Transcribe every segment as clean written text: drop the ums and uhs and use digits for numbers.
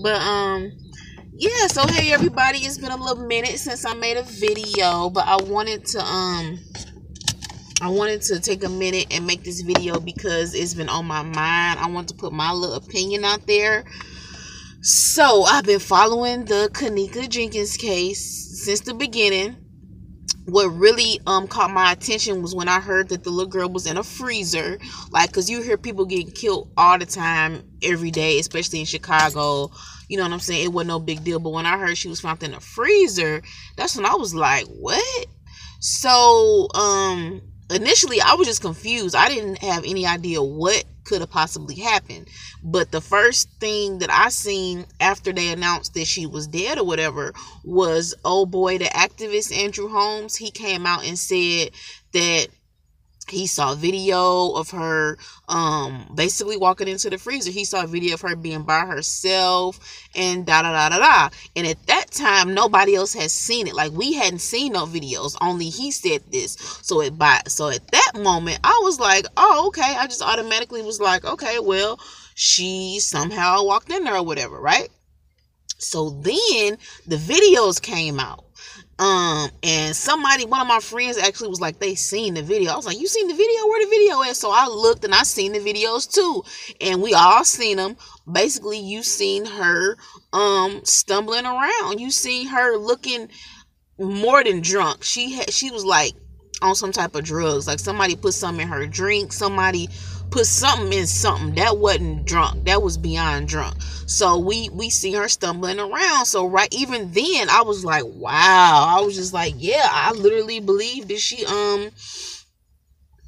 But yeah, so hey everybody, it's been a little minute since I made a video, but I wanted to take a minute and make this video because it's been on my mind. I want to put my little opinion out there. So I've been following the Kenneka Jenkins case since the beginning. What really caught my attention was when I heard that the little girl was in a freezer. Like, because you hear people getting killed all the time, every day, especially in Chicago. You know what I'm saying? It wasn't no big deal. But when I heard she was found in a freezer, that's when I was like, what? So initially I was just confused. I didn't have any idea what could have possibly happened. But the first thing that I seen after they announced that she was dead or whatever was, oh boy, the activist Andrew Holmes. He came out and said that he saw video of her basically walking into the freezer. He saw a video of her being by herself and da da da da da. And at that time, nobody else has seen it. Like, we hadn't seen no videos. Only he said this. So at that moment, I was like, oh, okay. I just automatically was like, okay, well, she somehow walked in there or whatever, right? So then the videos came out. And one of my friends actually was like, they seen the video. I was like, you seen the video? Where the video is? So I looked and I seen the videos too. And we all seen them. Basically, you seen her, stumbling around. You seen her looking more than drunk. She was like on some type of drugs. Like, somebody put something in her drink. Somebody put something in something that wasn't drunk. That was beyond drunk. So we see her stumbling around. So right even then I was like, wow. I was just like, yeah, I literally believe that she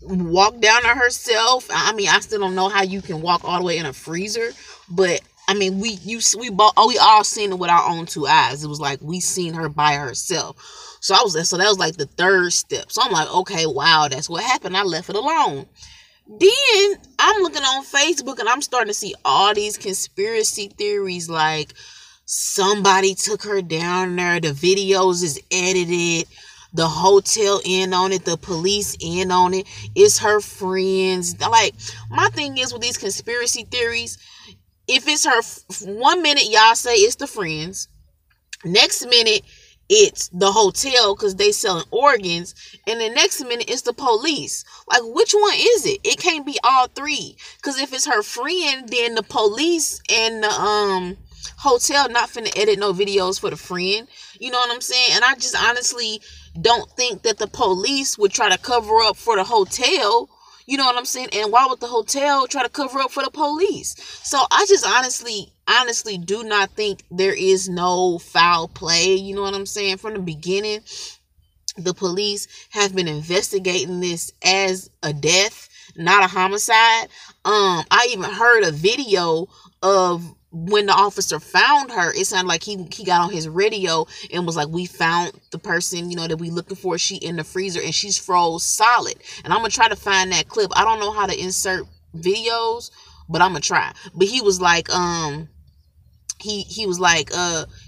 walked down to herself. I mean, I still don't know how you can walk all the way in a freezer, but I mean, we all seen it with our own two eyes. It was like we seen her by herself. So that was like the third step. So I'm like, okay, wow, that's what happened. I left it alone. Then I'm looking on Facebook and I'm starting to see all these conspiracy theories, like somebody took her down there, the videos is edited, the hotel in on it, the police in on it, it's her friends. Like, my thing is with these conspiracy theories, if it's her, 1 minute y'all say it's the friends, next minute it's the hotel because they selling organs, and the next minute it's the police. Like, which one is it? It can't be all three, because if it's her friend, then the police and the hotel not finna edit no videos for the friend. You know what I'm saying? And I just honestly don't think that the police would try to cover up for the hotel. You know what I'm saying? And why would the hotel try to cover up for the police? So I just honestly do not think there is no foul play. You know what I'm saying? From the beginning, the police have been investigating this as a death, not a homicide. I even heard a video of when the officer found her. It sounded like he got on his radio and was like, we found the person, that we looking for. She in the freezer and she's froze solid. And I'm gonna try to find that clip. I don't know how to insert videos, but I'm gonna try. But he was like, he was like,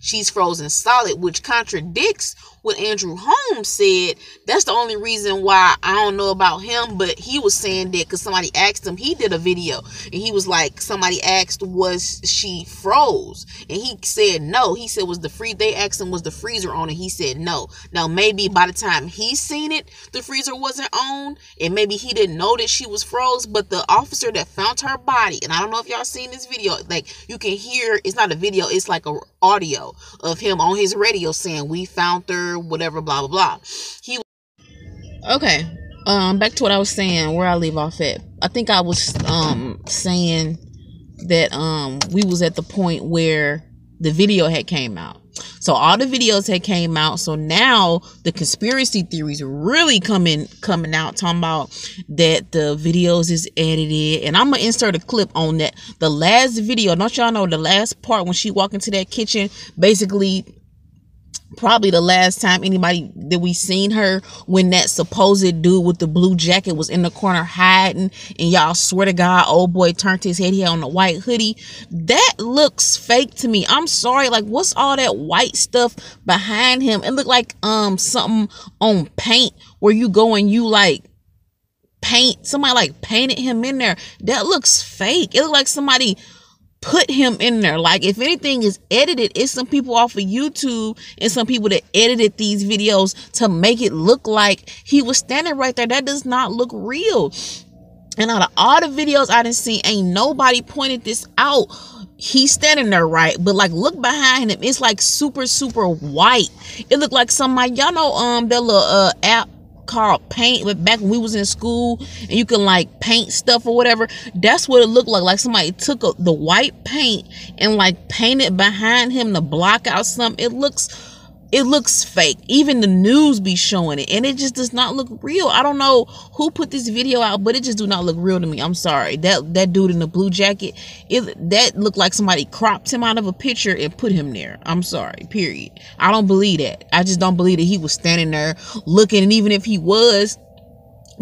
she's frozen solid, which contradicts what Andrew Holmes said. That's the only reason why I don't know about him, but he was saying that because somebody asked him. He did a video and he was like, somebody asked, was she froze? And he said no. He said, they asked him, was the freezer on? And he said no. Now, maybe by the time he seen it, the freezer wasn't on, and maybe he didn't know that she was froze. But the officer that found her body, and I don't know if y'all seen this video, like, you can hear, it's not a video, it's like a audio of him on his radio saying, we found her, whatever, blah blah blah. Okay, back to what I was saying, where I leave off at. I think I was saying that we was at the point where the video had came out. So all the videos had came out. So now the conspiracy theories really coming out, talking about that the videos is edited. And I'm gonna insert a clip on that. The last video, don't y'all know the last part when she walked into that kitchen, basically probably the last time anybody that we seen her, when that supposed dude with the blue jacket was in the corner hiding, and y'all swear to God, old boy turned his head, he had on a white hoodie. That looks fake to me. I'm sorry, like, what's all that white stuff behind him? It looked like something on paint where you go and you like paint, somebody like painted him in there. That looks fake. It looked like somebody put him in there. Like, if anything is edited, it's some people off of YouTube and some people that edited these videos to make it look like he was standing right there. That does not look real. And out of all the videos I done seen, ain't nobody pointed this out. He's standing there right, but like, look behind him. It's like super white. It looked like somebody, y'all know that little app called Paint, but back when we was in school and you can like paint stuff or whatever. That's what it looked like somebody took the white paint and like painted behind him to block out something. It looks fake. Even the news be showing it, and it just does not look real. I don't know who put this video out, but it just do not look real to me. I'm sorry. That dude in the blue jacket, that looked like somebody cropped him out of a picture and put him there. I'm sorry, period. I don't believe that. I just don't believe that he was standing there looking, and even if he was,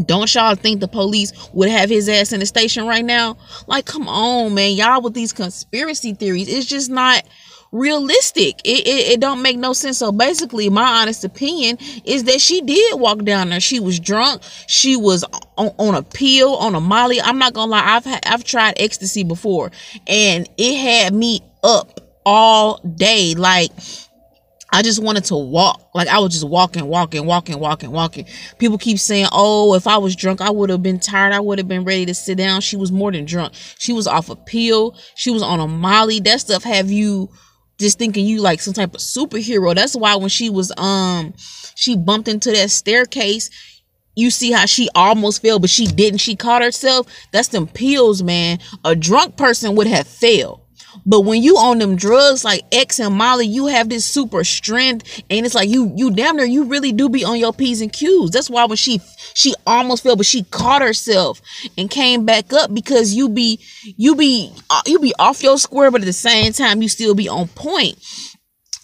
don't y'all think the police would have his ass in the station right now? Like, come on, man. Y'all with these conspiracy theories, it's just not realistic. It don't make no sense. So basically, my honest opinion is that she did walk down there. She was drunk. She was on a pill, on a Molly. I'm not gonna lie, I've tried ecstasy before, and it had me up all day. Like, I just wanted to walk. Like, I was just walking. People keep saying, oh, if I was drunk, I would have been tired. I would have been ready to sit down. She was more than drunk. She was off a pill. She was on a Molly. That stuff have you just thinking you like some type of superhero. That's why when she was, she bumped into that staircase, you see how she almost fell, but she didn't. She caught herself. That's them pills, man. A drunk person would have failed. But when you on them drugs like X and Molly, you have this super strength, and it's like you damn near, you really do be on your P's and Q's. That's why when she almost fell, but she caught herself and came back up, because you be off your square, but at the same time you still be on point.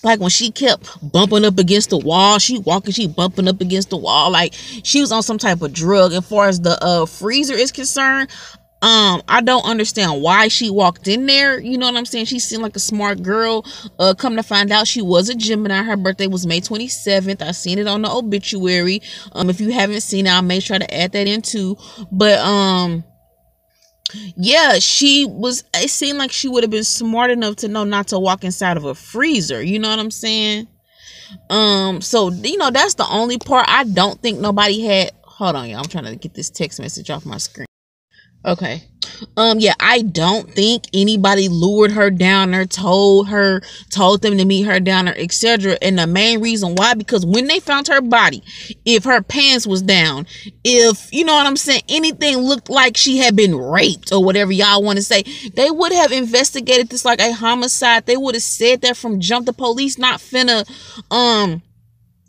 Like, when she kept bumping up against the wall, she bumping up against the wall, like she was on some type of drug. As far as the freezer is concerned, I don't understand why she walked in there. You know what I'm saying? She seemed like a smart girl. Come to find out, she was a Gemini. Her birthday was May 27th. I seen it on the obituary. If you haven't seen it, I may try to add that in too. But yeah, it seemed like she would have been smart enough to know not to walk inside of a freezer. You know what I'm saying? So, you know, that's the only part I don't think nobody had. Hold on, y'all. I'm trying to get this text message off my screen. Okay. Yeah, I don't think anybody lured her down there, told them to meet her down there, etc. And the main reason why, because when they found her body, if her pants was down, if, you know what I'm saying, anything looked like she had been raped or whatever y'all want to say, they would have investigated this like a homicide. They would have said that from jump. The police not finna,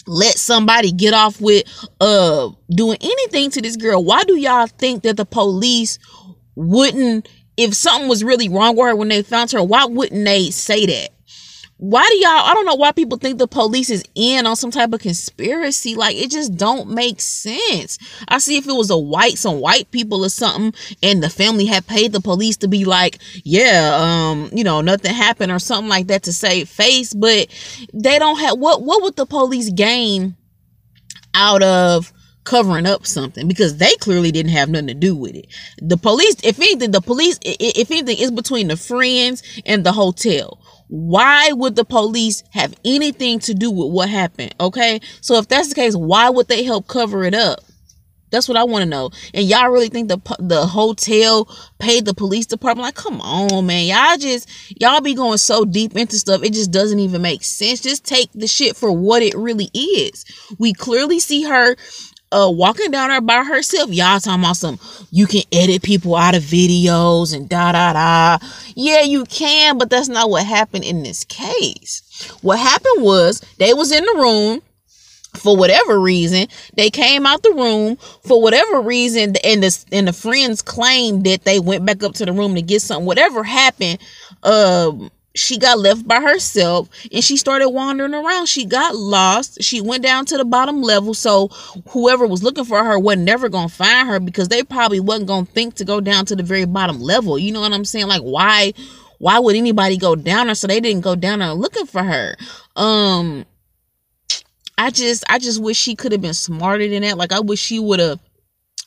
let somebody get off with doing anything to this girl. Why do y'all think that the police wouldn't, if something was really wrong with her when they found her, why wouldn't they say that? Why do y'all, I don't know why people think the police is in on some type of conspiracy. Like, it just don't make sense. I see if it was some white people or something, and the family had paid the police to be like, yeah, you know, nothing happened or something like that to save face, but they don't have, what would the police gain out of covering up something? Because they clearly didn't have nothing to do with it. The police, if anything, is between the friends and the hotel. Why would the police have anything to do with what happened? Okay, so if that's the case, why would they help cover it up? That's what I want to know. And y'all really think the hotel paid the police department? Like, come on, man. Y'all be going so deep into stuff, it just doesn't even make sense. Just take the shit for what it really is. We clearly see her walking down there by herself. Y'all talking about some, you can edit people out of videos and da. Yeah, you can, but that's not what happened in this case. What happened was, they was in the room for whatever reason. They came out the room for whatever reason, and the friends claimed that they went back up to the room to get something. Whatever happened, she got left by herself and she started wandering around. She got lost. She went down to the bottom level. So whoever was looking for her wasn't never going to find her, because they probably wasn't going to think to go down to the very bottom level. You know what I'm saying? Like, why would anybody go down there? So they didn't go down there looking for her. I just wish she could have been smarter than that. Like, I wish she would have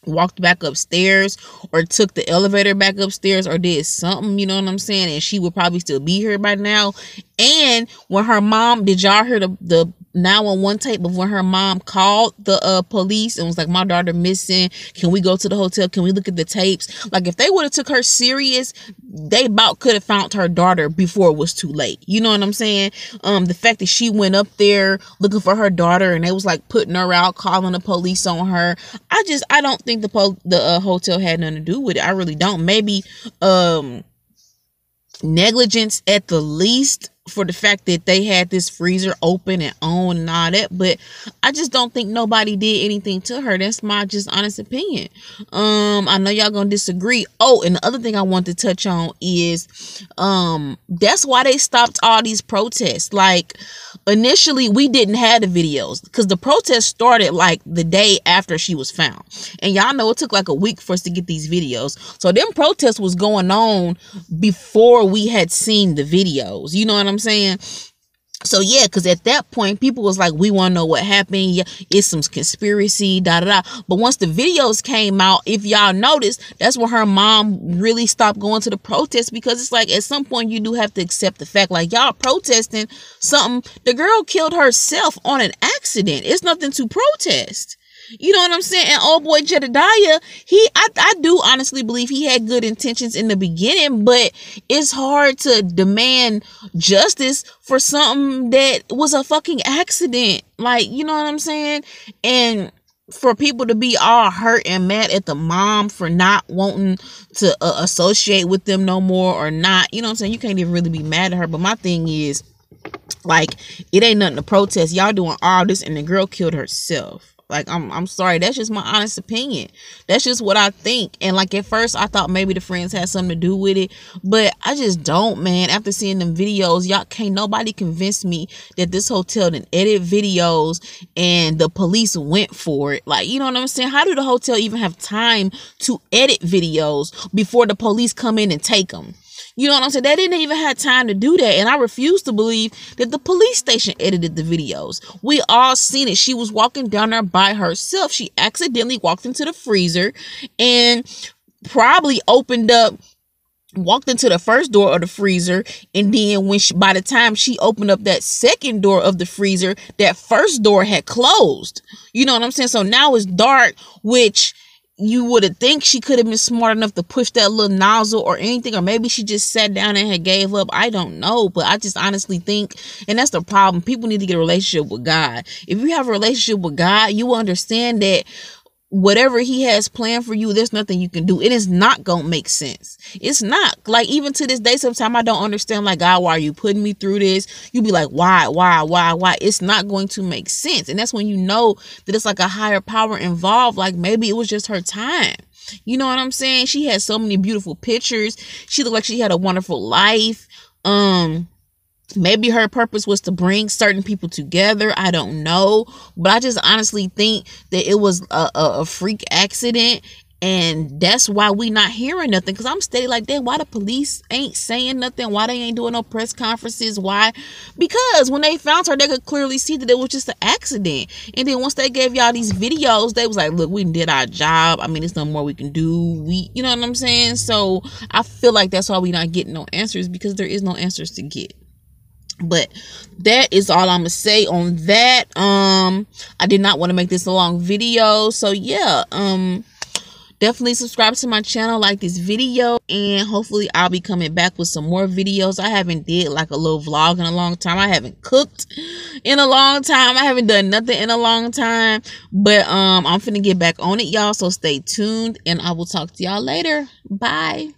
walked back upstairs or took the elevator back upstairs or did something, you know what I'm saying? And she would probably still be here by now. And when her mom, did y'all hear the 911 tape of when her mom called the police and was like, my daughter missing, can we go to the hotel, can we look at the tapes? Like, if they would have took her serious, they about could have found her daughter before it was too late, you know what I'm saying? The fact that she went up there looking for her daughter and they was like putting her out, calling the police on her, I don't think the hotel had nothing to do with it. I really don't. Maybe negligence at the least, for the fact that they had this freezer open and on and all that, but I just don't think nobody did anything to her. That's my just honest opinion. I know y'all gonna disagree. Oh, and the other thing I want to touch on is that's why they stopped all these protests. Like, initially we didn't have the videos because the protest started like the day after she was found, and y'all know it took like a week for us to get these videos. So them protests was going on before we had seen the videos, you know what I'm saying? So yeah, because at that point people was like, we want to know what happened, yeah, it's some conspiracy, da da da. But once the videos came out, if y'all noticed, that's when her mom really stopped going to the protests, because it's like at some point you do have to accept the fact, like, y'all protesting something, the girl killed herself on an accident. It's nothing to protest. You know what I'm saying? And old boy Jedediah, I do honestly believe he had good intentions in the beginning, but it's hard to demand justice for something that was a fucking accident. Like, you know what I'm saying? And for people to be all hurt and mad at the mom for not wanting to associate with them no more, or not, you know what I'm saying? You can't even really be mad at her. But my thing is, like, it ain't nothing to protest. Y'all doing all this and the girl killed herself. Like, I'm sorry. That's just my honest opinion. That's just what I think. And like, at first I thought maybe the friends had something to do with it, but I just don't, man. After seeing them videos, y'all can't nobody convince me that this hotel didn't edit videos and the police went for it. Like, you know what I'm saying? How do the hotel even have time to edit videos before the police come in and take them? You know what I'm saying? They didn't even have time to do that. And I refuse to believe that the police station edited the videos. We all seen it. She was walking down there by herself. She accidentally walked into the freezer and probably walked into the first door of the freezer. And then by the time she opened up that second door of the freezer, that first door had closed. You know what I'm saying? So now it's dark, which you would have think she could have been smart enough to push that little nozzle or anything, or maybe she just sat down and had gave up. I don't know, but I just honestly think, and that's the problem, people need to get a relationship with God. If you have a relationship with God, you will understand that whatever he has planned for you, there's nothing you can do. It is not gonna make sense. It's not. Like, even to this day, sometimes I don't understand, like, God, why are you putting me through this? You be like, why? It's not going to make sense. And that's when you know that it's like a higher power involved. Like, maybe it was just her time. You know what I'm saying? She had so many beautiful pictures. She looked like she had a wonderful life. Maybe her purpose was to bring certain people together. I don't know. But I just honestly think that it was a freak accident. And that's why we not hearing nothing. Because I'm steady like, damn, why the police ain't saying nothing? Why they ain't doing no press conferences? Why? Because when they found her, they could clearly see that it was just an accident. And then once they gave y'all these videos, they was like, look, we did our job. I mean, there's no more we can do. You know what I'm saying? So I feel like that's why we not getting no answers, because there is no answers to get. But that is all I'm gonna say on that. I did not want to make this a long video, so yeah, definitely subscribe to my channel, like this video, and hopefully I'll be coming back with some more videos. I haven't did like a little vlog in a long time. I haven't cooked in a long time. I haven't done nothing in a long time, but I'm finna get back on it, y'all, so stay tuned, and I will talk to y'all later. Bye.